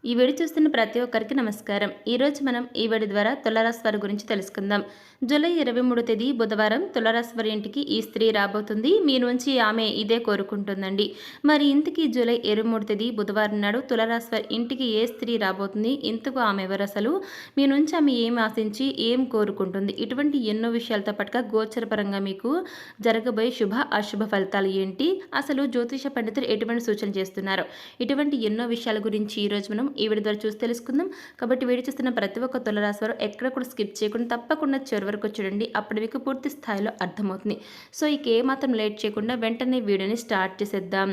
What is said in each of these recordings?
ఈ వీడియో చూస్తున్న ప్రతి ఒక్కరికి నమస్కారం. ఈరోజు మనం ఈ వీడియో ద్వారా తులారాశి వారి గురించి తెలుసుకుందాం. జూలై 23 తేదీ బుధవారం తులారాశి వారి ఇంటికి ఈ స్త్రీ రాబోతుంది. మీ నుంచి ఆమె ఇదే కోరుకుంటుందండి. మరి ఇంతకీ జూలై 23 తేదీ బుధవారం నాడు తులారాశి వారి ఇంటికి ఏ స్త్రీ రాబోతుంది, ఇంతకు ఆమె ఎవరు, అసలు మీ నుంచి ఆమె ఏం ఆశించి ఏం కోరుకుంటుంది, ఇటువంటి ఎన్నో విషయాలతో పాటుగా గోచరపరంగా మీకు జరగబోయే శుభ అశుభ ఫలితాలు ఏంటి, అసలు జ్యోతిష పండితులు ఎటువంటి సూచనలు చేస్తున్నారు, ఇటువంటి ఎన్నో విషయాల గురించి ఈరోజు మనం ఈ వీడియో ద్వారా చూసి తెలుసుకుందాం. కాబట్టి వీడియో చూస్తున్న ప్రతి ఒక్క తులారాశి వారు ఎక్కడ కూడా స్కిప్ చేయకుండా తప్పకుండా చివరి వరకు చూడండి. అప్పుడు మీకు పూర్తి స్థాయిలో అర్థమవుతుంది. సో ఇక ఏమాత్రం లేట్ చేయకుండా వెంటనే వీడియోని స్టార్ట్ చేసేద్దాం.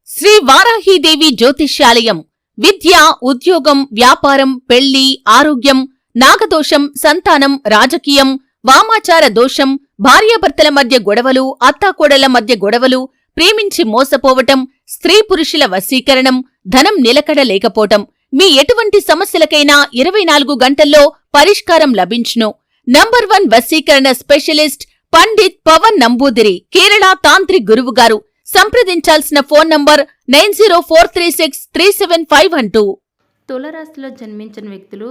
శ్రీ వారాహీదేవి జ్యోతిష్యాలయం విద్య, ఉద్యోగం, వ్యాపారం, పెళ్లి, ఆరోగ్యం, నాగదోషం, సంతానం, రాజకీయం, వామాచార దోషం, భార్యాభర్తల మధ్య గొడవలు, అత్తాకోడళ్ల మధ్య గొడవలు, ప్రేమించి మోసపోవటం, స్త్రీ పురుషుల వశీకరణం, ధనం నిలకడ లేకపోవటం, మీ ఎటువంటి సమస్యలకైనా 24 గంటల్లో పరిష్కారం లభించును. నంబర్ 1 వశీకరణ స్పెషలిస్ట్ పండిత్ పవన్ నంబూదిరి, కేరళ తాంత్రిక్ గురువుగారు. సంప్రదించాల్సిన ఫోన్ నంబర్ 9043637512. తులరాశిలో జన్మించిన వ్యక్తులు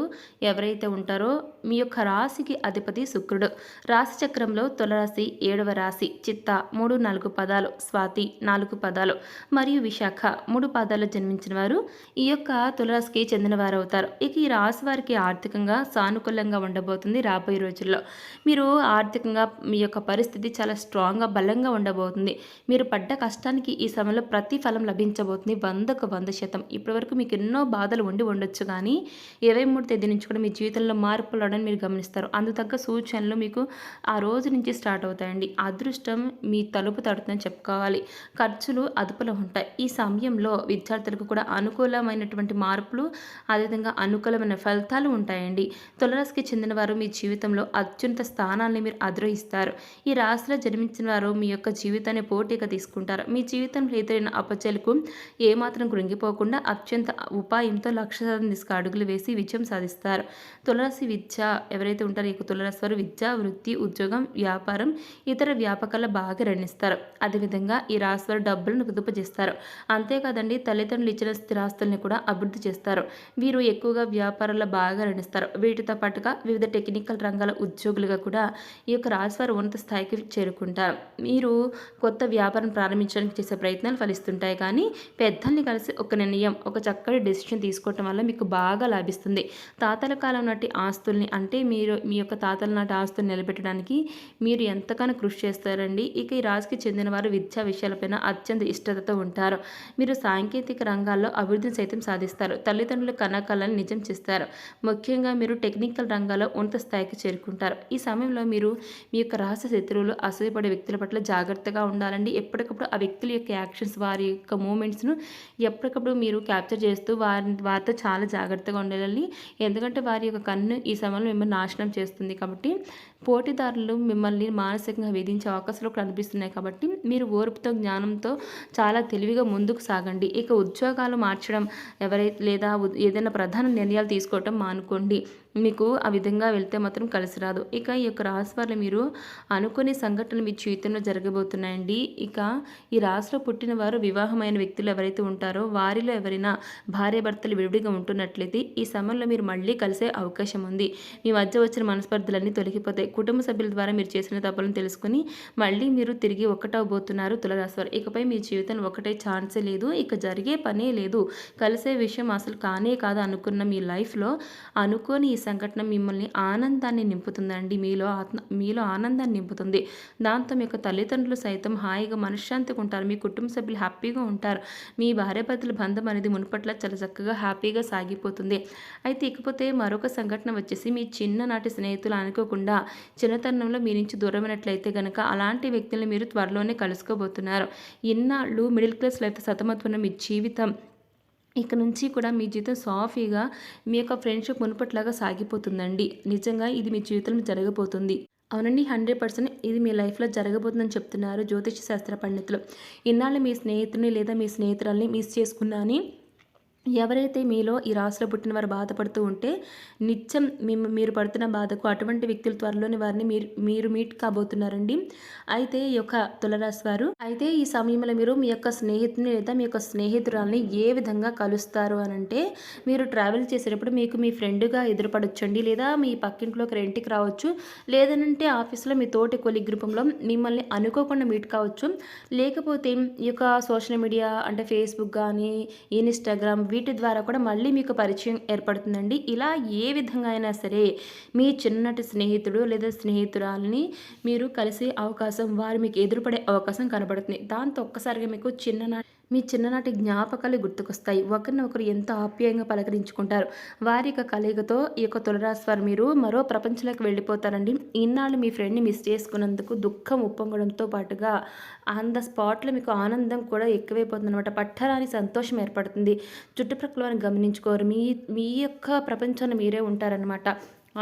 ఎవరైతే ఉంటారో మీ యొక్క రాశికి అధిపతి శుక్రుడు. రాశి చక్రంలో తులరాశి 7వ రాశి. చిత్త 3, 4 పదాలు, స్వాతి 4 పదాలు మరియు విశాఖ 3 పదాలు జన్మించిన వారు ఈ యొక్క తులరాశికి చెందిన వారు అవుతారు. ఇక ఈ రాశి వారికి ఆర్థికంగా సానుకూలంగా ఉండబోతుంది. రాబోయే రోజుల్లో మీరు ఆర్థికంగా మీ యొక్క పరిస్థితి చాలా స్ట్రాంగ్గా బలంగా ఉండబోతుంది. మీరు పడ్డ కష్టానికి ఈ సమయంలో ప్రతిఫలం లభించబోతుంది 100కు 100%. ఇప్పటివరకు మీకు ఎన్నో బాధలు ఉండొచ్చు, కానీ 23 తేదీ నుంచి కూడా మీ జీవితంలో మార్పులు రావడానికి మీరు గమనిస్తారు. అందుకు తగ్గ సూచనలు మీకు ఆ రోజు నుంచి స్టార్ట్ అవుతాయండి. అదృష్టం మీ తలుపు తడుతుందని చెప్పుకోవాలి. ఖర్చులు అదుపులో ఉంటాయి. ఈ సమయంలో విద్యార్థులకు కూడా అనుకూలమైనటువంటి మార్పులు, అదేవిధంగా అనుకూలమైన ఫలితాలు ఉంటాయండి. తులరాశికి చెందిన వారు మీ జీవితంలో అత్యున్నత స్థానాన్ని మీరు అధిరోహిస్తారు. ఈ రాశిలో జన్మించిన వారు మీ యొక్క జీవితాన్ని పోటీగా తీసుకుంటారు. మీ జీవితంలో ఎదురైన అపజలకు ఏమాత్రం కృంగిపోకుండా అత్యంత ఉపాయంతో లక్ష్య అడుగులు వేసి విజయం సాధిస్తారు. తులరాశి విద్య ఎవరైతే ఉంటారో ఈ తులరాశి వారు విద్య, వృత్తి, ఉద్యోగం, వ్యాపారం, ఇతర వ్యాపకాల్లో బాగా రణిస్తారు. అదేవిధంగా ఈ రాశి వారు డబ్బులను పొదుపు చేస్తారు. అంతేకాదండి, తల్లిదండ్రులు ఇచ్చిన స్థిరాస్తుల్ని కూడా అభివృద్ధి చేస్తారు. వీరు ఎక్కువగా వ్యాపారాల్లో బాగా రణిస్తారు. వీటితో పాటుగా వివిధ టెక్నికల్ రంగాల ఉద్యోగులుగా కూడా ఈ యొక్క రాశి వారు ఉన్నత స్థాయికి చేరుకుంటారు. మీరు కొత్త వ్యాపారం ప్రారంభించడానికి చేసే ప్రయత్నాలు ఫలిస్తుంటాయి, కానీ పెద్దల్ని కలిసి ఒక నిర్ణయం, ఒక చక్కటి డెసిషన్ తీసుకోవటం వల్ల మీకు బాగా లాభిస్తుంది. తాతల కాలం నాటి ఆస్తుల్ని, అంటే మీరు మీ యొక్క తాతల నాటి ఆస్తుల్ని నిలబెట్టడానికి మీరు ఎంతగానో కృషి చేస్తారండి. ఇక ఈ రాశికి చెందిన వారు విద్యా విషయాలపైన అత్యంత ఇష్టతతో ఉంటారు. మీరు సాంకేతిక రంగాల్లో అభివృద్ధిని సైతం సాధిస్తారు. తల్లిదండ్రుల కళలను నిజం చేస్తారు. ముఖ్యంగా మీరు టెక్నికల్ రంగాల్లో ఉన్నత స్థాయికి చేరుకుంటారు. ఈ సమయంలో మీరు మీ యొక్క రహస్య శత్రువులు, అసూయపడే వ్యక్తుల పట్ల జాగ్రత్తగా ఉండాలండి. ఎప్పటికప్పుడు ఆ వ్యక్తుల యొక్క యాక్షన్స్, వారి యొక్క మూమెంట్స్ను ఎప్పటికప్పుడు మీరు క్యాప్చర్ చేస్తూ వారితో చాలా జాగ్రత్తగా ఉండాలి. ఎందుకంటే వారి యొక్క కన్ను ఈ సమయంలో మిమ్మల్ని నాశనం చేస్తుంది. కాబట్టి పోటీదారులు మిమ్మల్ని మానసికంగా వేధించే అవకాశాలు కనిపిస్తున్నాయి. కాబట్టి మీరు ఓర్పుతో, జ్ఞానంతో చాలా తెలివిగా ముందుకు సాగండి. ఇక ఉద్యోగాలు మార్చడం లేదా ఏదైనా ప్రధాన నిర్ణయాలు తీసుకోవటం మానుకోండి. మీకు ఆ విధంగా వెళ్తే మాత్రం కలిసి రాదు. ఇక ఈ యొక్క రాశి వారిలో మీరు అనుకునే సంఘటనలు మీ జీవితంలో జరగబోతున్నాయండి. ఇక ఈ రాశిలో పుట్టిన వారు వివాహమైన వ్యక్తులు ఎవరైతే ఉంటారో వారిలో ఎవరైనా భార్యాభర్తలు విడివిడిగా ఉంటున్నట్లయితే ఈ సమయంలో మీరు మళ్ళీ కలిసే అవకాశం ఉంది. మీ మధ్య వచ్చిన మనస్పర్ధలన్నీ తొలగిపోతాయి. కుటుంబ సభ్యుల ద్వారా మీరు చేసిన తప్పులను తెలుసుకుని మళ్ళీ మీరు తిరిగి ఒకటవబోతున్నారు తులారాశి వారు. ఇకపై మీ జీవితంలో ఒకటే ఛాన్సే లేదు, ఇక జరిగే పనే లేదు, కలిసే విషయం అసలు కానే కాదు అనుకున్న మీ లైఫ్లో అనుకోని ఈ సంఘటన మిమ్మల్ని ఆనందాన్ని నింపుతుందండి. మీలో ఆనందాన్ని నింపుతుంది. దాంతో మీ యొక్క తల్లిదండ్రులు సైతం హాయిగా మనశ్శాంతిగా ఉంటారు. మీ కుటుంబ సభ్యులు హ్యాపీగా ఉంటారు. మీ భార్యాభర్తల బంధం అనేది మునుపట్ల చాలా చక్కగా హ్యాపీగా సాగిపోతుంది. అయితే ఇకపోతే మరొక సంఘటన వచ్చేసి, మీ చిన్ననాటి స్నేహితులు అనుకోకుండా చిన్నతనంలో మీ నుంచి దూరమైనట్లయితే కనుక అలాంటి వ్యక్తులను మీరు త్వరలోనే కలుసుకోబోతున్నారు. ఇన్నాళ్ళు మిడిల్ క్లాస్ లైఫ్ సతమతమైన మీ జీవితం ఇక నుంచి కూడా మీ జీవితం సాఫీగా మీ యొక్క ఫ్రెండ్షిప్ మునుపట్లాగా సాగిపోతుందండి. నిజంగా ఇది మీ జీవితంలో జరగబోతుంది. అవునండి, 100% ఇది మీ లైఫ్లో జరగబోతుందని చెప్తున్నారు జ్యోతిష శాస్త్ర పండితులు. ఇన్నాళ్ళు మీ స్నేహితుని లేదా మీ స్నేహితురాల్ని మిస్ చేసుకున్నా అని ఎవరైతే మీలో ఈ రాశిలో పుట్టిన వారు బాధపడుతూ ఉంటే నిత్యం మీరు పడుతున్న బాధకు అటువంటి వ్యక్తులు త్వరలోని వారిని మీరు మీట్ కాబోతున్నారండి. అయితే ఈ యొక్క తులరాశి వారు అయితే ఈ సమయంలో మీరు మీ యొక్క స్నేహితుని లేదా మీ యొక్క స్నేహితురాల్ని ఏ విధంగా కలుస్తారు అనంటే, మీరు ట్రావెల్ చేసేటప్పుడు మీకు మీ ఫ్రెండ్గా ఎదురుపడొచ్చండి, లేదా మీ పక్కింట్లోకి రెంట్కి రావచ్చు, లేదనంటే ఆఫీస్లో మీ తోటి కొలీగ్ రూపంలో మిమ్మల్ని అనుకోకుండా మీట్ కావచ్చు, లేకపోతే ఈ యొక్క సోషల్ మీడియా అంటే ఫేస్బుక్ కానీ ఇన్స్టాగ్రామ్ వీటి ద్వారా కూడా మళ్ళీ మీకు పరిచయం ఏర్పడుతుందండి. ఇలా ఏ విధంగా అయినా సరే మీ చిన్నటి స్నేహితుడు లేదా స్నేహితురాలని మీరు కలిసే అవకాశం, వారు మీకు ఎదురుపడే అవకాశం కనబడుతుంది. దాంతో ఒక్కసారిగా మీకు మీ చిన్ననాటి జ్ఞాపకాలు గుర్తుకొస్తాయి. ఒకరినొకరు ఎంతో ఆప్యాయంగా పలకరించుకుంటారు. వారి యొక్క కలయికతో ఈ యొక్క తులరాశి వారు మీరు మరో ప్రపంచంలోకి వెళ్ళిపోతారండి. ఇన్నాళ్ళు మీ ఫ్రెండ్ని మిస్ చేసుకున్నందుకు దుఃఖం ఉప్పొంగడంతో పాటుగా ఆన్ ద స్పాట్లో మీకు ఆనందం కూడా ఎక్కువైపోతుంది అనమాట. పట్టరాని సంతోషం ఏర్పడుతుంది. చుట్టుప్రక్కల వారిని గమనించుకోరు. మీ యొక్క ప్రపంచాన్ని మీరే ఉంటారనమాట.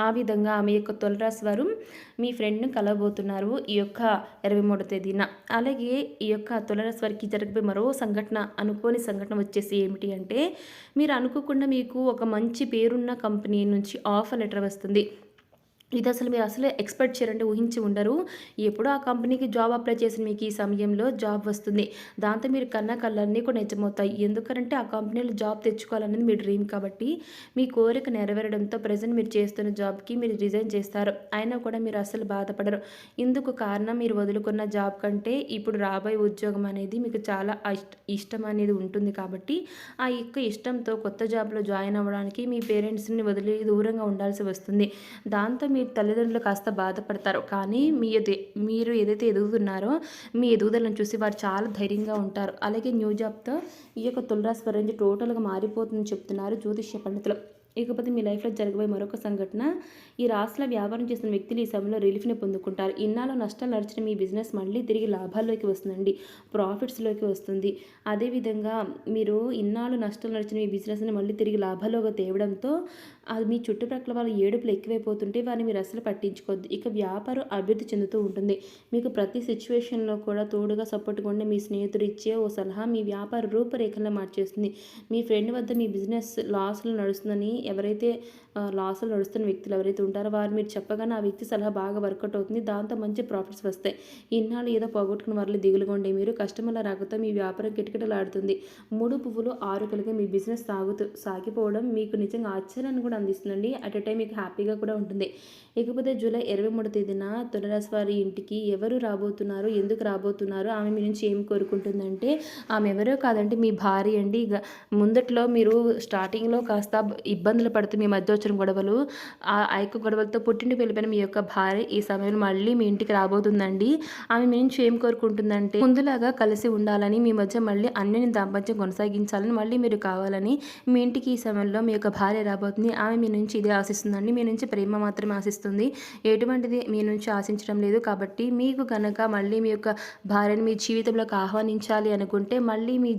ఆ విధంగా మీ యొక్క తులరాశి వారు మీ ఫ్రెండ్ని కలవబోతున్నారు ఈ యొక్క 23వ తేదీన. అలాగే ఈ యొక్క తులరాశి వారికి జరగబోయే మరో సంఘటన, అనుకోని సంఘటన వచ్చేసి ఏమిటి అంటే, మీరు అనుకోకుండా మీకు ఒక మంచి పేరున్న కంపెనీ నుంచి ఆఫర్ లెటర్ వస్తుంది. ఇది అసలు మీరు అసలు ఎక్స్పెక్ట్ చేయరంటే ఊహించి ఉండరు. ఎప్పుడో ఆ కంపెనీకి జాబ్ అప్లై చేసిన మీకు ఈ సమయంలో జాబ్ వస్తుంది. దాంతో మీరు కన్న కళ్ళన్నీ కూడా నిజమవుతాయి. ఎందుకంటే ఆ కంపెనీలో జాబ్ తెచ్చుకోవాలనేది మీ డ్రీమ్ కాబట్టి, మీ కోరిక నెరవేరడంతో ప్రజెంట్ మీరు చేస్తున్న జాబ్కి మీరు రిజైన్ చేస్తారు. అయినా కూడా మీరు అసలు బాధపడరు. ఇందుకు కారణం మీరు వదులుకున్న జాబ్ కంటే ఇప్పుడు రాబోయే ఉద్యోగం అనేది మీకు చాలా ఇష్టం అనేది ఉంటుంది కాబట్టి, ఆ యొక్క ఇష్టంతో కొత్త జాబ్లో జాయిన్ అవ్వడానికి మీ పేరెంట్స్ని వదిలి దూరంగా ఉండాల్సి వస్తుంది. దాంతో మీ తల్లిదండ్రులు కాస్త బాధపడతారు. కానీ మీరు ఏదైతే ఎదుగుతున్నారో మీ ఎదుగుదలను చూసి వారు చాలా ధైర్యంగా ఉంటారు. అలాగే న్యూ జాబ్తో ఈ యొక్క తులరాశి వారి రేంజ్ టోటల్గా మారిపోతుందని చెప్తున్నారు జ్యోతిష్య పండితులు. ఇకపోతే మీ లైఫ్లో జరగబోయే మరొక సంఘటన, ఈ రాశిలో వ్యాపారం చేస్తున్న వ్యక్తులు ఈ సమయంలో రిలీఫ్ని పొందుకుంటారు. ఇన్నాళ్ళు నష్టాలు నడిచిన మీ బిజినెస్ మళ్ళీ తిరిగి లాభాల్లోకి వస్తుందండి, ప్రాఫిట్స్లోకి వస్తుంది. అదేవిధంగా మీరు ఇన్నాళ్ళు నష్టాలు నడిచిన మీ బిజినెస్ని మళ్ళీ తిరిగి లాభాల్లోకి తేవడంతో అది మీ చుట్టుప్రక్కల వాళ్ళు ఏడుపులు ఎక్కువైపోతుంటే వారిని మీరు అసలు పట్టించుకోవద్దు. ఇక వ్యాపారం అభివృద్ధి చెందుతూ ఉంటుంది. మీకు ప్రతి సిచ్యువేషన్లో కూడా తోడుగా సపోర్ట్గా ఉండే మీ స్నేహితుడు ఇచ్చే ఓ సలహా మీ వ్యాపార రూపురేఖలను మార్చేస్తుంది. మీ ఫ్రెండ్ వద్ద మీ బిజినెస్ లాస్లో నడుస్తుందని ఎవరైతే లాస్లో నడుస్తున్న వ్యక్తులు ఎవరైతే ఉంటారో వారు మీరు చెప్పగానే ఆ వ్యక్తి సలహా బాగా వర్కౌట్ అవుతుంది. దాంతో మంచి ప్రాఫిట్స్ వస్తాయి. ఇన్నాళ్ళు ఏదో పోగొట్టుకున్న వారిలో దిగులుగా ఉండే మీరు కస్టమర్ల రాకతో మీ వ్యాపారం కిటకిటలాడుతుంది. 3 పువ్వులు 6 కలిగే మీ బిజినెస్ సాగిపోవడం మీకు నిజంగా ఆశ్చర్యాన్ని కూడా అందిస్తుందండి. అట్ ఎ టైం మీకు హ్యాపీగా కూడా ఉంటుంది. ఇకపోతే జూలై 23వ తేదీన తులరాశి వారి ఇంటికి ఎవరు రాబోతున్నారు, ఎందుకు రాబోతున్నారు, ఆమె మీ నుంచి ఏం కోరుకుంటుందంటే, ఆమె ఎవరో కాదంటే మీ భార్య అండి. ముందట్లో మీరు స్టార్టింగ్లో కాస్త ఇబ్బందులు పడుతూ మీ మధ్య వచ్చిన గొడవలు, ఆ యొక్క గొడవలతో పుట్టింటికి వెళ్ళిపోయిన మీ యొక్క భార్య ఈ సమయంలో మళ్ళీ మీ ఇంటికి రాబోతుందండి. ఆమె మీ నుంచి ఏం కోరుకుంటుందంటే, ముందులాగా కలిసి ఉండాలని, మీ మధ్య మళ్ళీ అన్యోన్య దాంపత్యం కొనసాగించాలని, మళ్ళీ మీరు కావాలని మీ ఇంటికి ఈ సమయంలో మీ యొక్క భార్య రాబోతుంది. ఆమె మీ నుంచి ఇదే ఆశిస్తుందండి. మీ నుంచి ప్రేమ మాత్రమే ఆశిస్తుంది, ఎటువంటిది మీ నుంచి ఆశించడం లేదు. కాబట్టి మీకు కనుక మళ్ళీ మీ యొక్క భార్యను మీ జీవితంలోకి ఆహ్వానించాలి అనుకుంటే మళ్ళీ మీ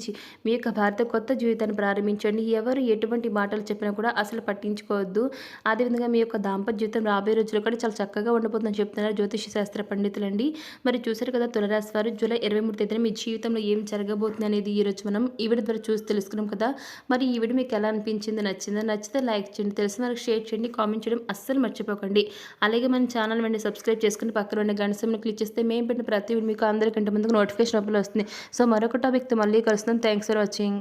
యొక్క భార్యతో కొత్త జీవితాన్ని ప్రారంభించండి. ఎవరు ఎటువంటి మాటలు చెప్పినా కూడా అసలు పట్టించుకోవద్దు. అదేవిధంగా మీ యొక్క దాంపత్య జీవితం రాబోయే రోజుల్లో కూడా చాలా చక్కగా ఉండబోతుందని చెప్తున్నారు జ్యోతిష శాస్త్ర పండితులండి. మరి చూసారు కదా తులరాశి వారు జూలై 23వ తేదీన మీ జీవితంలో ఏం జరగబోతుంది అనేది ఈరోజు మనం ఈ వీడియో ద్వారా చూసి తెలుసుకున్నాం కదా. మరి ఈ వీడియో మీకు ఎలా అనిపించింది, నచ్చితే లైక్ చేయండి, తెలిసిన వారికి షేర్ చేయండి, కామెంట్ చేయడం అస్సలు మర్చిపోకండి. అలాగే మన ఛానల్ వెంటనే సబ్స్క్రైబ్ చేసుకుని పక్కన ఉన్న గంట సింబల్ని క్లిక్ చేస్తే మేము పెట్టిన ప్రతి వీడియో మీకు అందరికంటే ముందుకు నోటిఫికేషన్ వస్తుంది. సో మరొక టాపిక్తో మళ్ళీ కలుస్తాం. Thanks for watching.